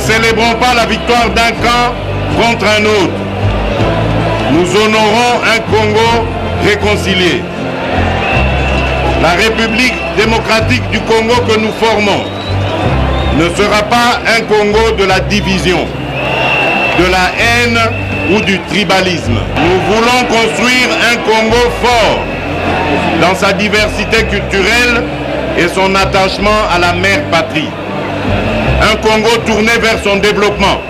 célébrons pas la victoire d'un camp contre un autre. Nous honorons un Congo réconcilié. La République démocratique du Congo que nous formons ne sera pas un Congo de la division, de la haine ou du tribalisme. Nous voulons construire un Congo fort dans sa diversité culturelle et son attachement à la mère patrie. Un Congo tourné vers son développement,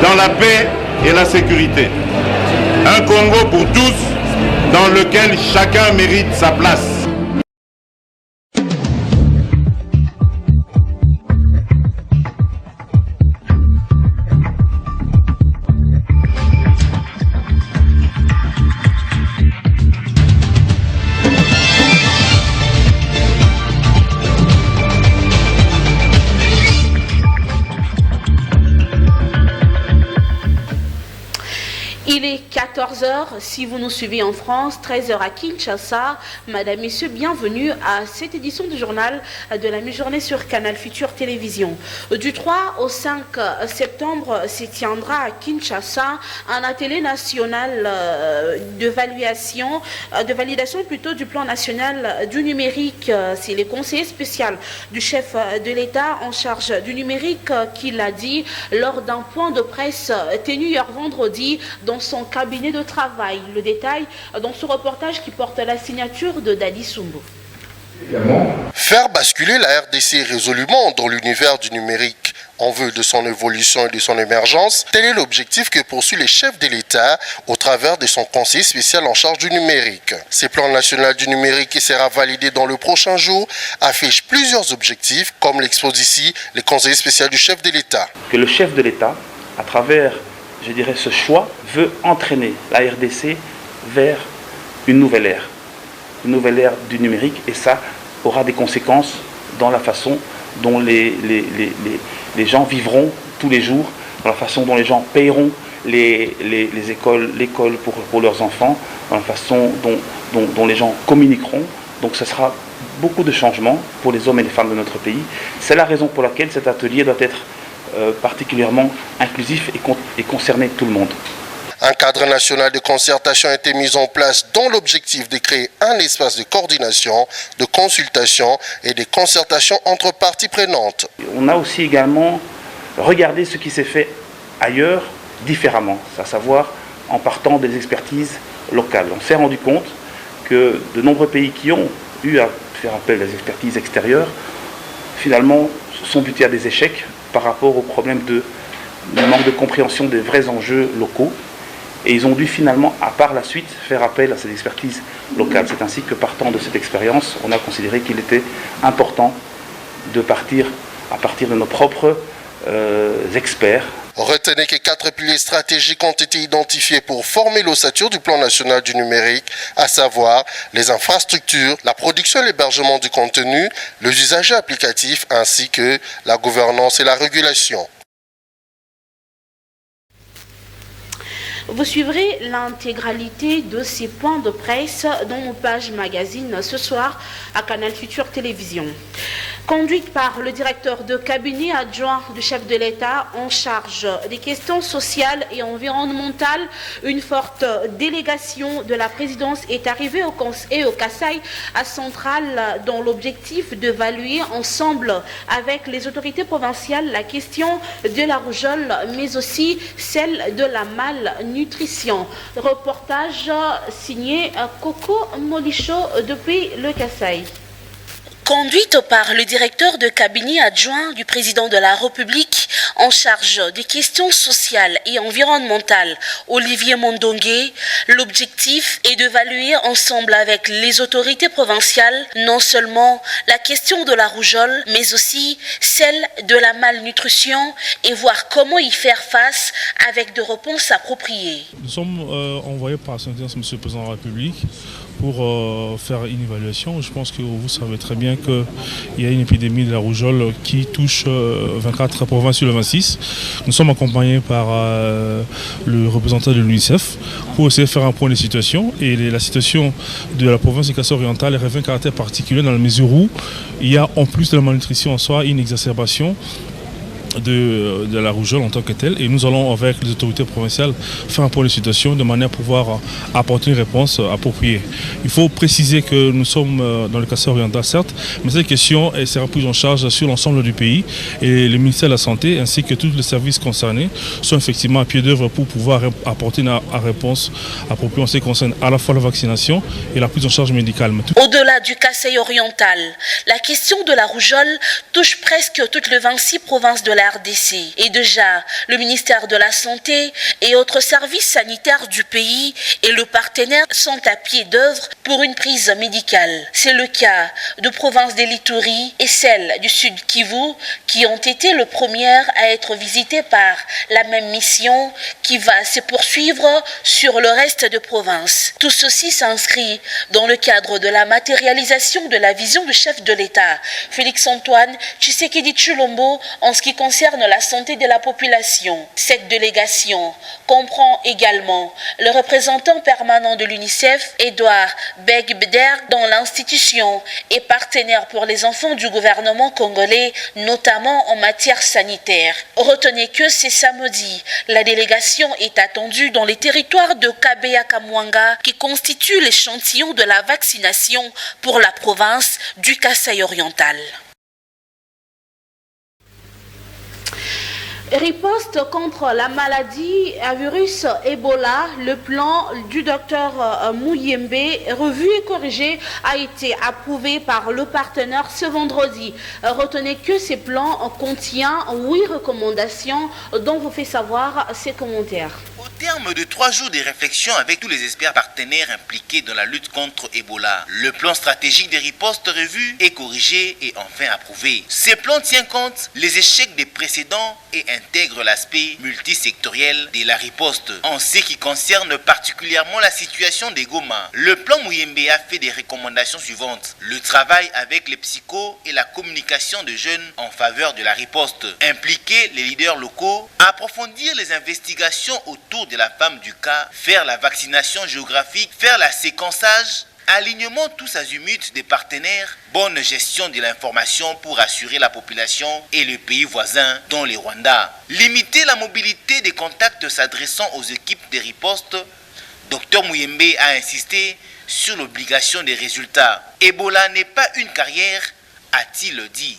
dans la paix et la sécurité. Un Congo pour tous, dans lequel chacun mérite sa place. Il est 14h, si vous nous suivez en France, 13h à Kinshasa. Madame, Messieurs, bienvenue à cette édition du journal de la mi-journée sur Canal Futur Télévision. Du 3 au 5 septembre se tiendra à Kinshasa un atelier national de validation du plan national du numérique. C'est le conseiller spécial du chef de l'État en charge du numérique qui l'a dit lors d'un point de presse tenu hier vendredi dans son cabinet de travail. Le détail dans ce reportage qui porte la signature de Dadi Sumbo. Faire basculer la RDC résolument dans l'univers du numérique en vue de son évolution et de son émergence, tel est l'objectif que poursuit le chef de l'État au travers de son conseiller spécial en charge du numérique. Ce plan national du numérique qui sera validé dans le prochain jour affiche plusieurs objectifs, comme l'expose ici le conseiller spécial du chef de l'État. Que le chef de l'État, à travers ce choix, veut entraîner la RDC vers une nouvelle ère du numérique, et ça aura des conséquences dans la façon dont les gens vivront tous les jours, dans la façon dont les gens payeront l'école pour leurs enfants, dans la façon dont les gens communiqueront. Donc ce sera beaucoup de changements pour les hommes et les femmes de notre pays. C'est la raison pour laquelle cet atelier doit être particulièrement inclusif et concerner tout le monde. Un cadre national de concertation a été mis en place dont l'objectif de créer un espace de coordination, de consultation et de concertation entre parties prenantes. On a aussi également regardé ce qui s'est fait ailleurs différemment, à savoir en partant des expertises locales. On s'est rendu compte que de nombreux pays qui ont eu à faire appel à des expertises extérieures, finalement, sont butés à des échecs par rapport au problème de manque de compréhension des vrais enjeux locaux. Et ils ont dû finalement, à part la suite, faire appel à ces expertises locales. C'est ainsi que partant de cette expérience, on a considéré qu'il était important de partir à partir de nos propres experts. Retenez que 4 piliers stratégiques ont été identifiés pour former l'ossature du plan national du numérique, à savoir les infrastructures, la production et l'hébergement du contenu, les usages applicatifs ainsi que la gouvernance et la régulation. Vous suivrez l'intégralité de ces points de presse dans nos pages magazine ce soir à Canal Futur Télévision. Conduite par le directeur de cabinet adjoint du chef de l'État en charge des questions sociales et environnementales, une forte délégation de la présidence est arrivée au Kasaï à Centrale dans l'objectif d'évaluer ensemble avec les autorités provinciales la question de la rougeole, mais aussi celle de la malnutrition. Reportage signé Coco Molicho depuis le Kasaï. Conduite par le directeur de cabinet adjoint du président de la République en charge des questions sociales et environnementales, Olivier Mondongué, l'objectif est d'évaluer ensemble avec les autorités provinciales non seulement la question de la rougeole, mais aussi celle de la malnutrition et voir comment y faire face avec des réponses appropriées. Nous sommes envoyés par son Excellence Monsieur le Président de la République pour faire une évaluation. Je pense que vous savez très bien qu'il y a une épidémie de la rougeole qui touche 24 provinces sur le 26. Nous sommes accompagnés par le représentant de l'UNICEF pour essayer de faire un point de situation. Et la situation de la province de Kasaï-Orientale revêt un caractère particulier dans la mesure où il y a, en plus de la malnutrition en soi, une exacerbation de la rougeole en tant que telle, et nous allons avec les autorités provinciales faire un point de situation de manière à pouvoir apporter une réponse appropriée. Il faut préciser que nous sommes dans le Kasaï oriental certes, mais cette question sera prise en charge sur l'ensemble du pays et le ministère de la Santé ainsi que tous les services concernés sont effectivement à pied d'œuvre pour pouvoir apporter une réponse appropriée en ce qui concerne à la fois la vaccination et la prise en charge médicale. Au-delà du Kasaï oriental, la question de la rougeole touche presque toutes les 26 provinces de la RDC. Et déjà, le ministère de la Santé et autres services sanitaires du pays et le partenaire sont à pied d'œuvre pour une prise médicale. C'est le cas de province de l'Ituri et celle du Sud Kivu qui ont été les premières à être visitées par la même mission qui va se poursuivre sur le reste de provinces. Tout ceci s'inscrit dans le cadre de la matérialisation de la vision du chef de l'État, Félix-Antoine Tshisekedi Tshilombo, en ce qui concerne la santé de la population. Cette délégation comprend également le représentant permanent de l'UNICEF, Edouard Begbeder, dont l'institution est partenaire pour les enfants du gouvernement congolais, notamment en matière sanitaire. Retenez que c'est samedi. La délégation est attendue dans les territoires de Kabeya-Kamwanga qui constituent l'échantillon de la vaccination pour la province du Kasaï oriental. Riposte contre la maladie à virus Ebola, le plan du docteur Muyembe, revu et corrigé, a été approuvé par le partenaire ce vendredi. Retenez que ce plan contient 8 recommandations dont vous fait savoir ses commentaires. Au terme de 3 jours de réflexion avec tous les experts partenaires impliqués dans la lutte contre Ebola, le plan stratégique des ripostes revu et corrigé et enfin approuvé. Ce plan tient compte des échecs des précédents et intègre l'aspect multisectoriel de la riposte. En ce qui concerne particulièrement la situation des Goma, le plan Muyembe a fait des recommandations suivantes. Le travail avec les psychos et la communication de jeunes en faveur de la riposte. Impliquer les leaders locaux, approfondir les investigations autour de la femme du cas, faire la vaccination géographique, faire la séquençage, alignement tous azimuts des partenaires, bonne gestion de l'information pour assurer la population et le pays voisin, dont le Rwanda. Limiter la mobilité des contacts s'adressant aux équipes de riposte. Dr Muyembe a insisté sur l'obligation des résultats. Ebola n'est pas une carrière, a-t-il dit.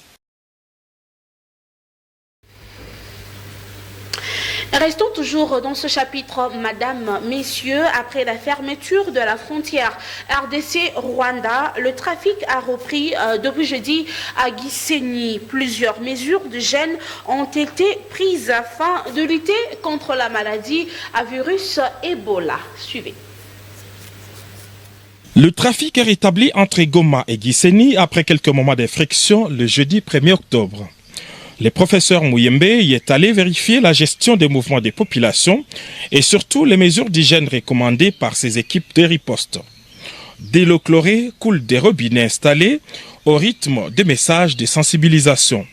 Restons toujours dans ce chapitre, Madame, Messieurs. Après la fermeture de la frontière RDC-Rwanda, le trafic a repris depuis jeudi à Gisenyi. Plusieurs mesures de gêne ont été prises afin de lutter contre la maladie à virus Ebola. Suivez. Le trafic est rétabli entre Goma et Gisenyi après quelques moments de friction le jeudi 1er octobre. Le professeur Muyembe y est allé vérifier la gestion des mouvements des populations et surtout les mesures d'hygiène recommandées par ses équipes de riposte. De l'eau chlorée coule des robinets installés au rythme des messages de sensibilisation.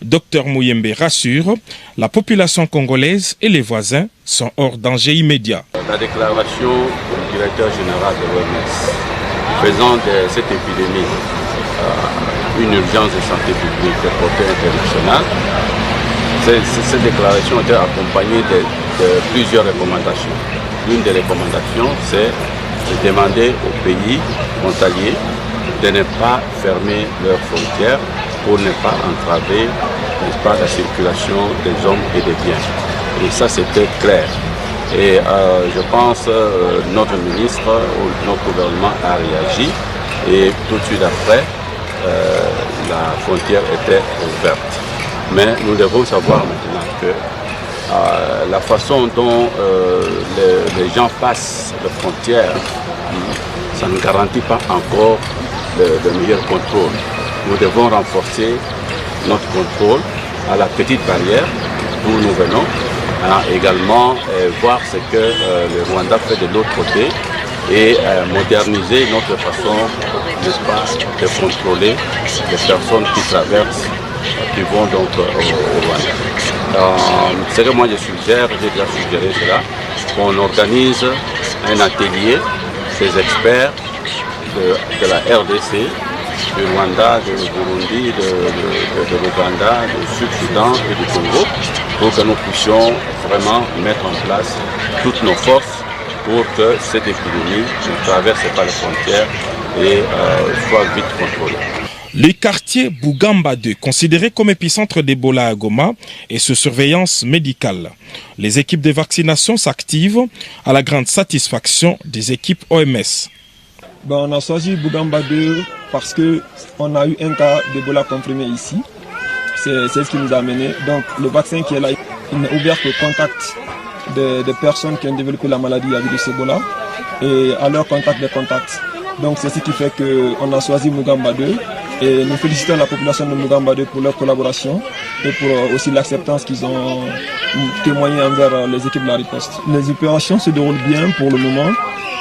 Dr Muyembe rassure, la population congolaise et les voisins sont hors danger immédiat. La déclaration du directeur général de l'OMS faisant de cette épidémie une urgence de santé publique de portée internationale. Cette déclaration a été accompagnée de plusieurs recommandations. L'une des recommandations, c'est de demander aux pays frontaliers de ne pas fermer leurs frontières pour ne pas entraver, n'est-ce pas, la circulation des hommes et des biens. Et ça, c'était clair. Et je pense que notre ministre ou notre gouvernement a réagi et tout de suite après, la frontière était ouverte. Mais nous devons savoir maintenant que la façon dont les gens passent les frontières, ça ne garantit pas encore de meilleur contrôle. Nous devons renforcer notre contrôle à la petite barrière d'où nous venons, également voir ce que le Rwanda fait de l'autre côté et moderniser notre façon, n'est-ce pas, de contrôler les personnes qui traversent, qui vont donc au Rwanda. Ce que moi je suggère, j'ai déjà suggéré cela, qu'on organise un atelier des experts de la RDC du Rwanda, du Burundi, de l'Ouganda, du Sud-Soudan et du Congo, pour que nous puissions vraiment mettre en place toutes nos forces pour que cette épidémie ne traverse pas les frontières et soit vite contrôlée. Le quartier Bougamba 2, considéré comme épicentre d'Ebola à Goma, est sous surveillance médicale. Les équipes de vaccination s'activent à la grande satisfaction des équipes OMS. On a choisi Bougamba 2 parce qu'on a eu un cas d'Ebola confirmé ici. C'est ce qui nous a amené. Donc le vaccin qui est là, il n'est ouvert qu'au contact des personnes qui ont développé la maladie avec le Ebola et à leur contact des contacts. Donc c'est ce qui fait qu'on a choisi Bougamba 2 et nous félicitons la population de Bougamba 2 pour leur collaboration et pour aussi l'acceptance qu'ils ont témoigné envers les équipes de la riposte. Les opérations se déroulent bien pour le moment.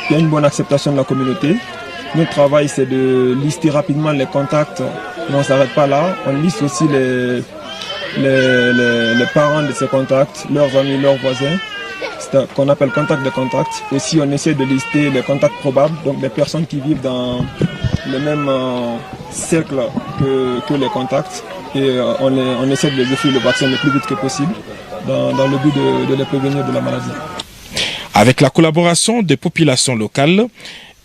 Il y a une bonne acceptation de la communauté. Notre travail, c'est de lister rapidement les contacts. Mais on ne s'arrête pas là. On liste aussi les parents de ces contacts, leurs amis, leurs voisins. C'est qu'on appelle contact de contact. Aussi, on essaie de lister les contacts probables, donc des personnes qui vivent dans le même cercle que les contacts. Et on essaie de les offrir le vaccin le plus vite que possible dans le but de les prévenir de la maladie. Avec la collaboration des populations locales,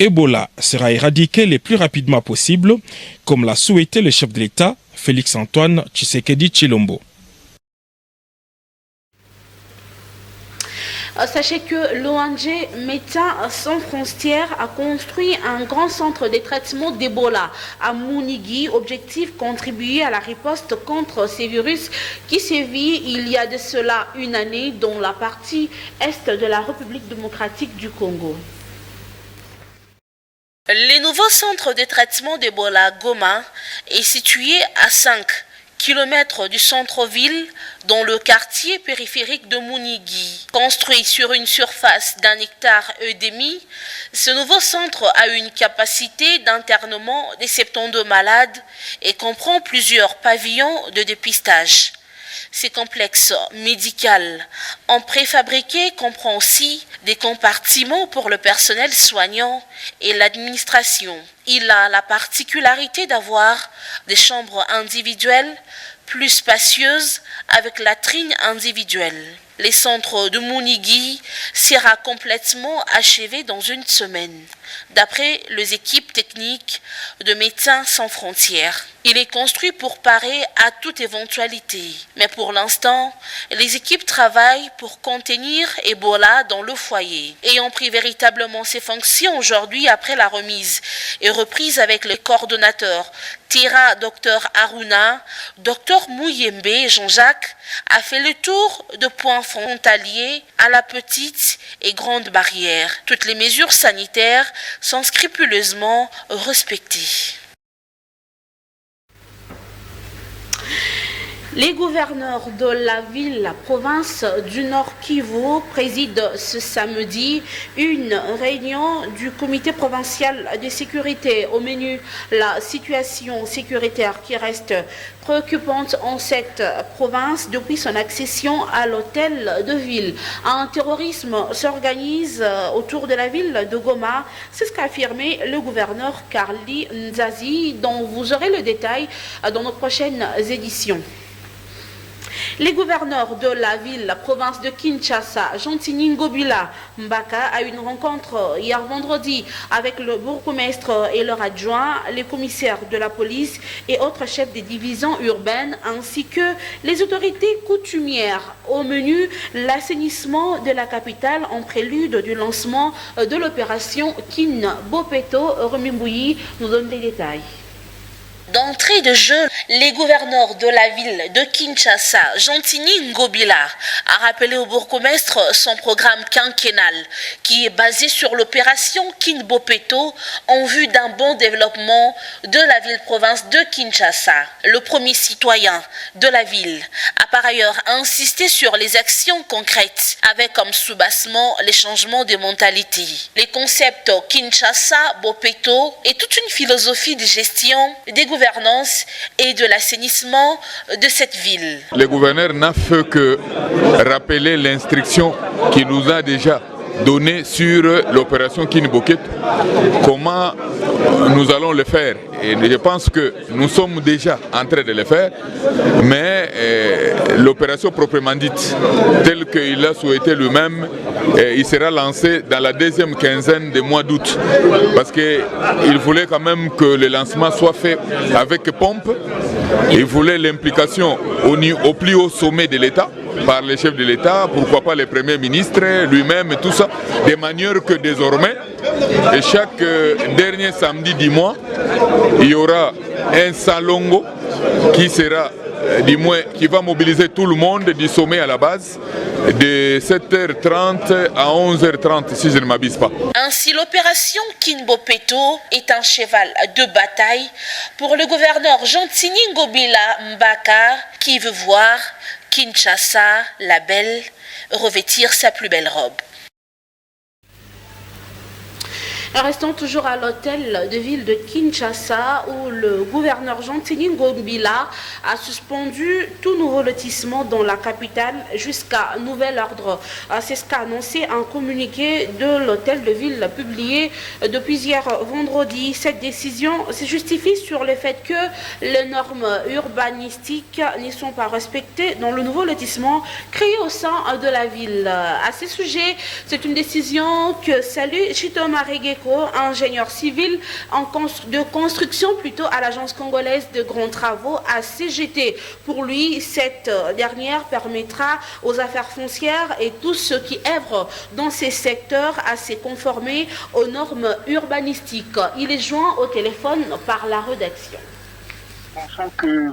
Ebola sera éradiqué le plus rapidement possible, comme l'a souhaité le chef de l'État, Félix-Antoine Tshisekedi Tshilombo. Sachez que l'ONG Médecins sans frontières a construit un grand centre de traitement d'Ebola à Mounigui. Objectif, contribuer à la riposte contre ces virus qui sévit il y a de cela une année dans la partie est de la République démocratique du Congo. Le nouveau centre de traitement d'Ebola Goma est situé à 5 km du centre-ville, dans le quartier périphérique de Mounigui. Construit sur une surface d'1,5 hectare, ce nouveau centre a une capacité d'internement de 72 malades et comprend plusieurs pavillons de dépistage. Ces complexes médicaux en préfabriqué comprend aussi des compartiments pour le personnel soignant et l'administration. Il a la particularité d'avoir des chambres individuelles plus spacieuses avec latrines individuelles. Le centre de Mounigui sera complètement achevé dans une semaine, d'après les équipes techniques de Médecins sans frontières. Il est construit pour parer à toute éventualité, mais pour l'instant, les équipes travaillent pour contenir Ebola dans le foyer. Ayant pris véritablement ses fonctions aujourd'hui après la remise et reprise avec les coordonnateurs Terra Dr Aruna, Dr Mouyembe Jean-Jacques a fait le tour de points frontaliers à la petite et grande barrière. Toutes les mesures sanitaires sont scrupuleusement respectées. Les gouverneurs de la ville, la province du Nord Kivu président ce samedi une réunion du comité provincial de sécurité. Au menu, la situation sécuritaire qui reste préoccupante en cette province depuis son accession à l'hôtel de ville. Un terrorisme s'organise autour de la ville de Goma. C'est ce qu'a affirmé le gouverneur Carly Nzazi, dont vous aurez le détail dans nos prochaines éditions. Les gouverneurs de la ville, la province de Kinshasa, Gentini Ngobila Mbaka, a eu une rencontre hier vendredi avec le bourgmestre et leur adjoint, les commissaires de la police et autres chefs des divisions urbaines, ainsi que les autorités coutumières. Au menu, l'assainissement de la capitale en prélude du lancement de l'opération Kin Bopeto. Remimboui nous donne les détails. D'entrée de jeu, les gouverneurs de la ville de Kinshasa, Gentini Ngobila, a rappelé au bourgmestre son programme quinquennal qui est basé sur l'opération Kinbopeto en vue d'un bon développement de la ville-province de Kinshasa. Le premier citoyen de la ville a par ailleurs insisté sur les actions concrètes avec comme soubassement les changements de mentalité. Les concepts Kinshasa, Bopeto et toute une philosophie de gestion des gouvernance et de l'assainissement de cette ville. Le gouverneur n'a fait que rappeler l'instruction qu'il nous a déjà donner sur l'opération Kinboket, comment nous allons le faire. Et je pense que nous sommes déjà en train de le faire, mais l'opération proprement dite, telle qu'il a souhaité lui-même, il sera lancé dans la deuxième quinzaine du mois d'août. Parce qu'il voulait quand même que le lancement soit fait avec pompe. Il voulait l'implication au plus haut sommet de l'État, par les chefs de l'État, pourquoi pas le Premier ministre, lui-même et tout ça, de manière que désormais, et chaque dernier samedi du mois, il y aura un salongo qui sera, qui va mobiliser tout le monde du sommet à la base, de 7h30 à 11h30, si je ne m'abuse pas. Ainsi, l'opération Kinbopeto est un cheval de bataille pour le gouverneur Gentini Ngobila Mbaka, qui veut voir Kinshasa, la belle, revêtir sa plus belle robe. Restons toujours à l'hôtel de ville de Kinshasa où le gouverneur Gentini Ngobila a suspendu tout nouveau lotissement dans la capitale jusqu'à nouvel ordre. C'est ce qu'a annoncé un communiqué de l'hôtel de ville publié depuis hier vendredi. Cette décision se justifie sur le fait que les normes urbanistiques n'y sont pas respectées dans le nouveau lotissement créé au sein de la ville. À ce sujet, c'est une décision que salue Chitoma Regeko, ingénieur civil de construction plutôt à l'agence congolaise de grands travaux à CGT. Pour lui, cette dernière permettra aux affaires foncières et tous ceux qui œuvrent dans ces secteurs à se conformer aux normes urbanistiques. Il est joint au téléphone par la rédaction. Pensons que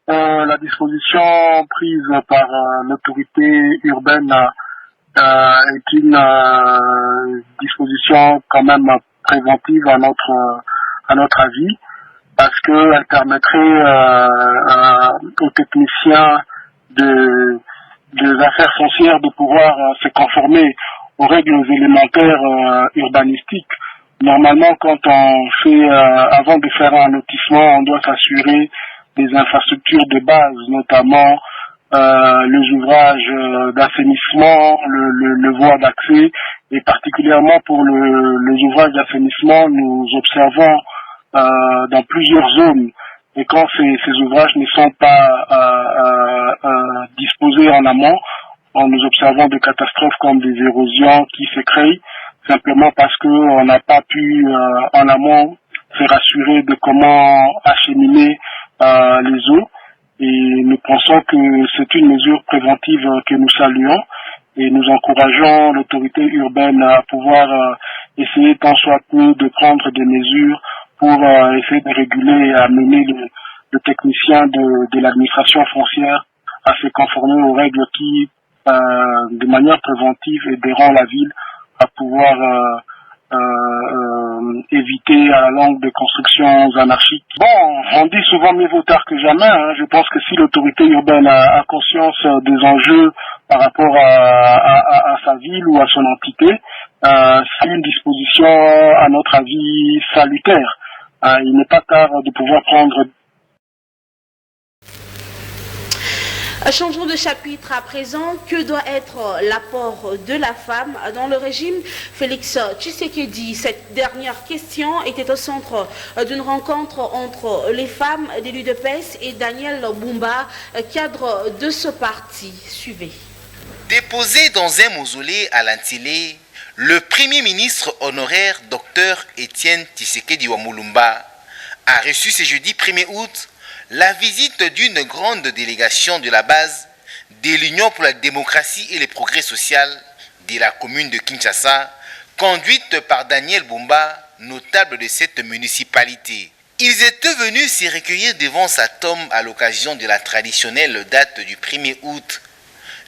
la disposition prise par l'autorité urbaine est une disposition quand même préventive à notre avis, parce qu'elle permettrait aux techniciens des affaires foncières de pouvoir se conformer aux règles élémentaires urbanistiques. Normalement, quand on fait, avant de faire un lotissement, on doit s'assurer des infrastructures de base, notamment les ouvrages d'assainissement, le voie d'accès, et particulièrement pour les ouvrages d'assainissement, nous observons dans plusieurs zones, et quand ces ouvrages ne sont pas disposés en amont, nous observons des catastrophes comme des érosions qui se créent, simplement parce qu'on n'a pas pu en amont se rassurer de comment acheminer les eaux. Et nous pensons que c'est une mesure préventive que nous saluons et nous encourageons l'autorité urbaine à pouvoir essayer tant soit peu de prendre des mesures pour essayer de réguler et amener le technicien de l'administration foncière à se conformer aux règles qui, de manière préventive, aideront la ville à pouvoir éviter à la longue des constructions anarchiques. Bon, on dit souvent mieux vaut tard que jamais. Je pense que si l'autorité urbaine a conscience des enjeux par rapport à sa ville ou à son entité, c'est une disposition, à notre avis, salutaire. Il n'est pas tard de pouvoir prendre. Changeons de chapitre à présent. Que doit être l'apport de la femme dans le régime Félix Tshisekedi? Cette dernière question était au centre d'une rencontre entre les femmes de l'UDPS et Daniel Bumba, cadre de ce parti. Suivez. Déposé dans un mausolée à l'Antilé, le Premier ministre honoraire Dr Étienne Tshisekedi Wamulumba a reçu ce jeudi 1er août la visite d'une grande délégation de la base de l'Union pour la démocratie et le progrès social de la commune de Kinshasa, conduite par Daniel Bumba, notable de cette municipalité. Ils étaient venus se recueillir devant sa tombe à l'occasion de la traditionnelle date du 1er août,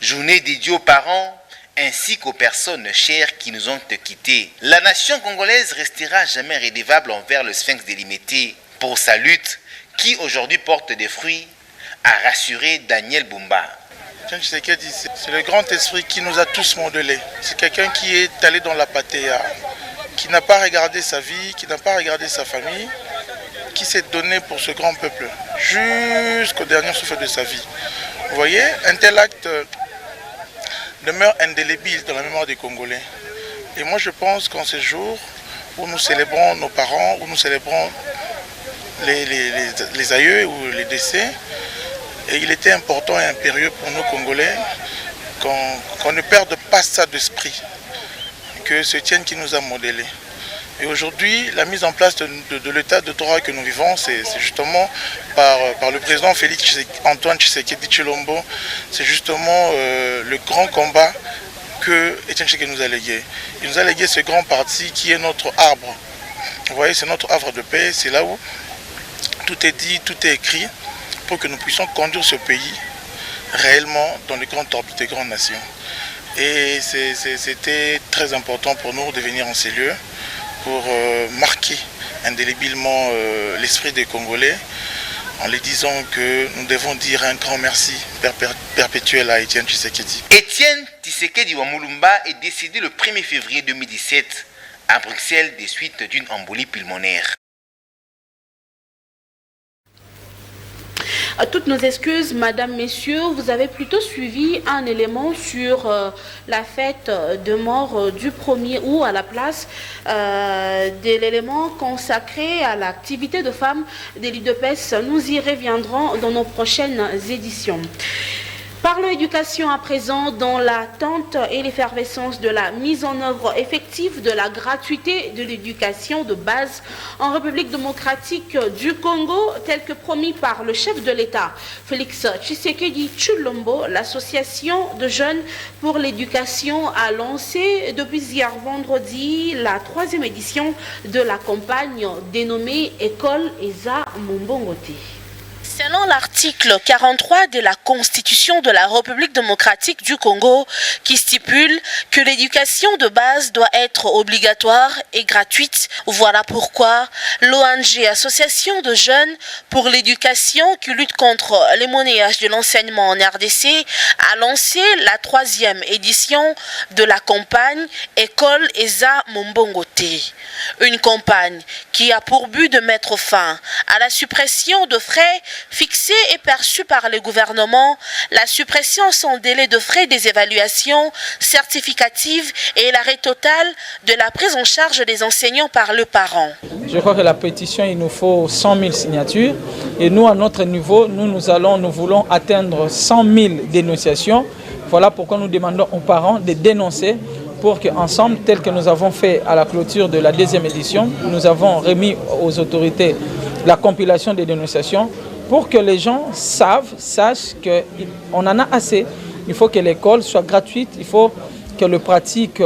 journée dédiée aux parents ainsi qu'aux personnes chères qui nous ont quittés. La nation congolaise restera jamais redevable envers le sphinx délimité pour sa lutte qui aujourd'hui porte des fruits, a rassuré Daniel Bumba. C'est le grand esprit qui nous a tous modelés. C'est quelqu'un qui est allé dans la patéa, qui n'a pas regardé sa vie, qui n'a pas regardé sa famille, qui s'est donné pour ce grand peuple, jusqu'au dernier souffle de sa vie. Vous voyez, un tel acte demeure indélébile dans la mémoire des Congolais. Et moi je pense qu'en ces jours où nous célébrons nos parents, où nous célébrons les aïeux ou les décès, et il était important et impérieux pour nous Congolais qu'on ne perde pas ça d'esprit, que ce Tienne qui nous a modélés. Et aujourd'hui, la mise en place de l'état de droit que nous vivons, c'est justement par le président Félix Antoine Tshisekedi Tshilombo, c'est justement le grand combat que Etienne Tshisekedi nous a légué. Il nous a légué ce grand parti qui est notre arbre. Vous voyez, c'est notre havre de paix, c'est là où tout est dit, tout est écrit, pour que nous puissions conduire ce pays réellement dans les grandes orbites des grandes nations. Et c'était très important pour nous de venir en ces lieux pour marquer indélébilement l'esprit des Congolais en les disant que nous devons dire un grand merci perpétuel à Etienne Tshisekedi. Etienne Tshisekedi Wamulumba est décédé le 1er février 2017 à Bruxelles des suites d'une embolie pulmonaire. À toutes nos excuses, Madame, Messieurs, vous avez plutôt suivi un élément sur la fête de mort du 1er août à la place de l'élément consacré à l'activité de femmes de l'UDPS. Nous y reviendrons dans nos prochaines éditions. Parlons éducation à présent dans l'attente et l'effervescence de la mise en œuvre effective de la gratuité de l'éducation de base en République démocratique du Congo, tel que promis par le chef de l'État, Félix Tshisekedi Tshilombo. L'association de jeunes pour l'éducation a lancé depuis hier vendredi la 3e édition de la campagne dénommée École Eza Mombongote. Selon l'article 43 de la Constitution de la République démocratique du Congo, qui stipule que l'éducation de base doit être obligatoire et gratuite, voilà pourquoi l'ONG Association de jeunes pour l'éducation qui lutte contre les monnayages de l'enseignement en RDC a lancé la 3e édition de la campagne École Eza Mombongote. Une campagne qui a pour but de mettre fin à la suppression de frais fixés et perçus par le gouvernement, la suppression sans délai de frais des évaluations certificatives et l'arrêt total de la prise en charge des enseignants par le parent. Je crois que la pétition, il nous faut 100 000 signatures et nous, à notre niveau, nous voulons atteindre 100 000 dénonciations. Voilà pourquoi nous demandons aux parents de dénoncer pour qu'ensemble, tel que nous avons fait à la clôture de la 2e édition, nous avons remis aux autorités la compilation des dénonciations pour que les gens sachent qu'on en a assez. Il faut que l'école soit gratuite, il faut que le pratique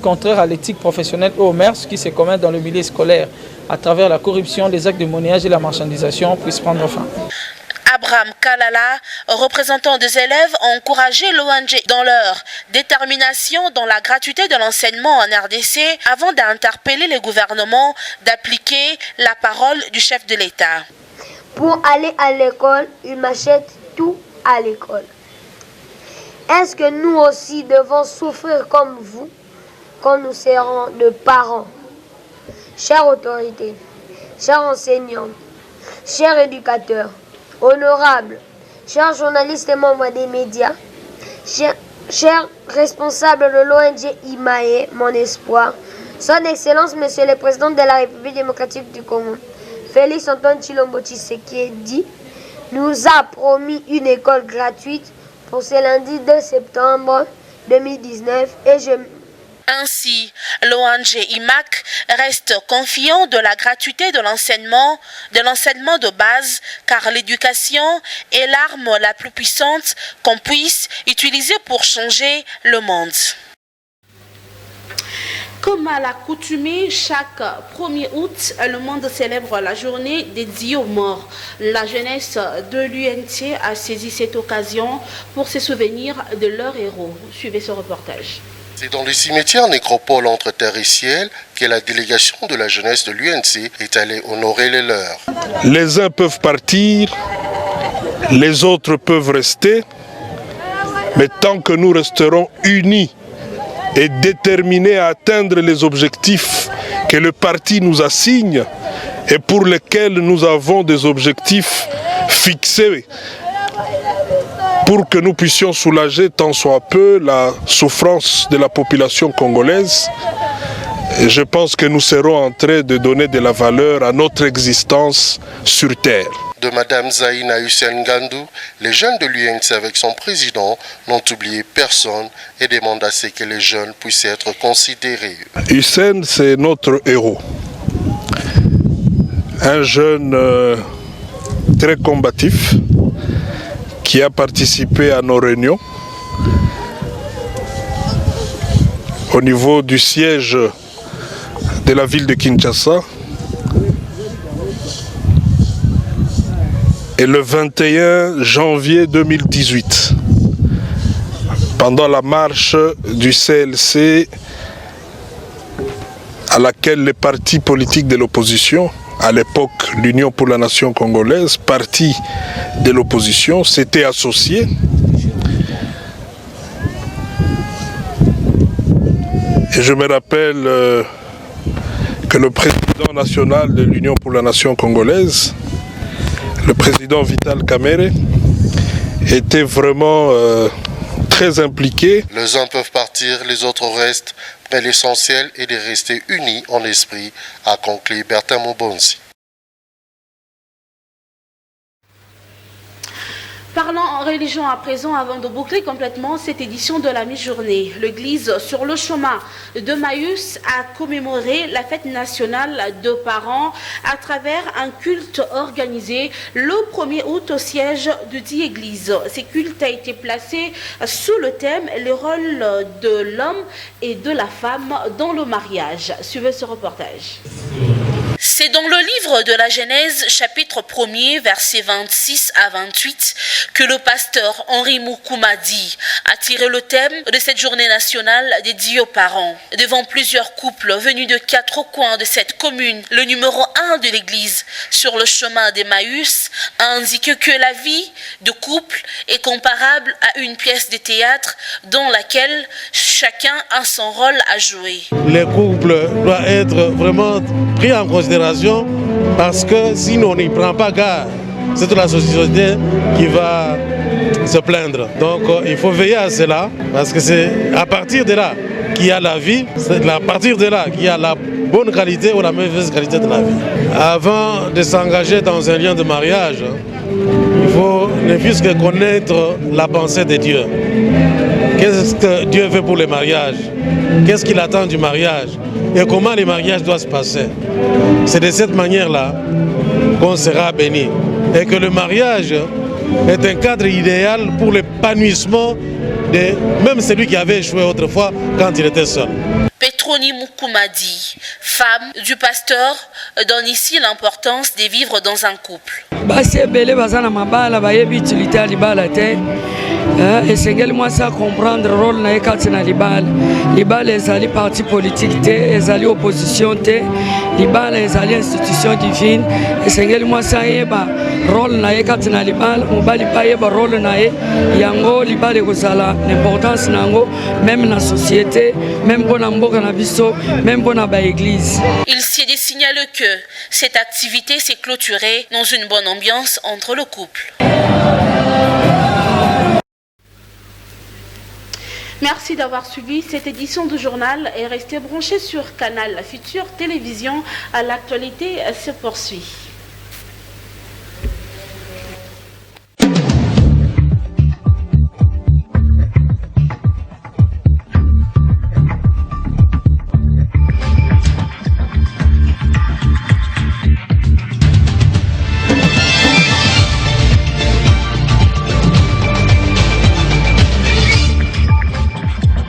contraire à l'éthique professionnelle et aux mœurs qui se commettent dans le milieu scolaire à travers la corruption, les actes de monnayage et la marchandisation puissent prendre fin. Abraham Kalala, représentant des élèves, a encouragé l'ONG dans leur détermination dans la gratuité de l'enseignement en RDC avant d'interpeller le gouvernement d'appliquer la parole du chef de l'État. Pour aller à l'école, ils m'achètent tout à l'école. Est-ce que nous aussi devons souffrir comme vous quand nous serons de parents? Chères autorités, chers enseignants, chers éducateurs, honorables, chers journalistes et membres des médias, chers responsables de l'ONG IMAE, mon espoir, Son Excellence, Monsieur le Président de la République démocratique du Congo, Félix Antoine Tshilombo Tshisekedi, nous a promis une école gratuite pour ce lundi 2 septembre 2019 et Ainsi, l'ONG IMAC reste confiant de la gratuité de l'enseignement de base, car l'éducation est l'arme la plus puissante qu'on puisse utiliser pour changer le monde. Comme à l'accoutumée, chaque 1er août, le monde célèbre la journée dédiée aux morts. La jeunesse de l'UNC a saisi cette occasion pour se souvenir de leurs héros. Suivez ce reportage. C'est dans le cimetière nécropole entre terre et ciel que la délégation de la jeunesse de l'UNC est allée honorer les leurs. Les uns peuvent partir, les autres peuvent rester, mais tant que nous resterons unis et déterminés à atteindre les objectifs que le parti nous assigne et pour lesquels nous avons des objectifs fixés pour que nous puissions soulager tant soit peu la souffrance de la population congolaise. Et je pense que nous serons en train de donner de la valeur à notre existence sur Terre. De Mme Zaïna Hussein Gandou, les jeunes de l'UNC avec son président n'ont oublié personne et demandent à ce que les jeunes puissent être considérés. Hussein, c'est notre héros. Un jeune très combatif qui a participé à nos réunions au niveau du siège de la ville de Kinshasa. Et le 21 janvier 2018, pendant la marche du CLC à laquelle les partis politiques de l'opposition, à l'époque l'Union pour la Nation congolaise, parti de l'opposition, s'étaient associés. Et je me rappelle que le président national de l'Union pour la Nation congolaise, le président Vital Kamerhe, était vraiment très impliqué. Les uns peuvent partir, les autres restent, mais l'essentiel est de rester unis en esprit, a conclu Bertin Mobonzi. Parlons en religion à présent avant de boucler complètement cette édition de la mi-journée. L'église sur le chemin d'Emmaüs a commémoré la fête nationale de parents à travers un culte organisé le 1er août au siège de dit église. Ce culte a été placé sous le thème « Le rôle de l'homme et de la femme dans le mariage ». Suivez ce reportage. C'est dans le livre de la Genèse, chapitre 1er, versets 26 à 28, que le pasteur Henri Moukoumadi a tiré le thème de cette journée nationale dédiée aux parents. Devant plusieurs couples venus de 4 coins de cette commune, le numéro 1 de l'église, sur le chemin d'Emmaüs, a indiqué que la vie de couple est comparable à une pièce de théâtre dans laquelle chacun a son rôle à jouer. Les couples doivent être vraiment pris en considération parce que sinon on n'y prend pas garde. C'est toute la société qui va se plaindre. Donc il faut veiller à cela parce que c'est à partir de là qu'il y a la vie, c'est à partir de là qu'il y a la bonne qualité ou la mauvaise qualité de la vie. Avant de s'engager dans un lien de mariage, il faut ne fût-ce que connaître la pensée de Dieu. Qu'est-ce que Dieu veut pour le mariage? Qu'est-ce qu'il attend du mariage? Et comment le mariage doit se passer? C'est de cette manière-là qu'on sera béni. Et que le mariage est un cadre idéal pour l'épanouissement de même celui qui avait échoué autrefois quand il était seul. Petroni Moukoumadi, femme du pasteur, donne ici l'importance de vivre dans un couple. esengeli mwasi comprendre rôle na ye kati na libala. Libala ezali parti politique te, ezali opposition te, libala ezali institution divine. Esengeli mwasi ayeba rôle na ye kati na libala, mobali pa yeba rôle na ye, yango libala ekozala l'importance nango même na société, même mpona mboka na biso, même mpona ba église. Il s'est de signaler que cette activité s'est clôturée dans une bonne ambiance entre le couple. Merci d'avoir suivi cette édition du journal et restez branchés sur Canal Futur Télévision. L'actualité se poursuit.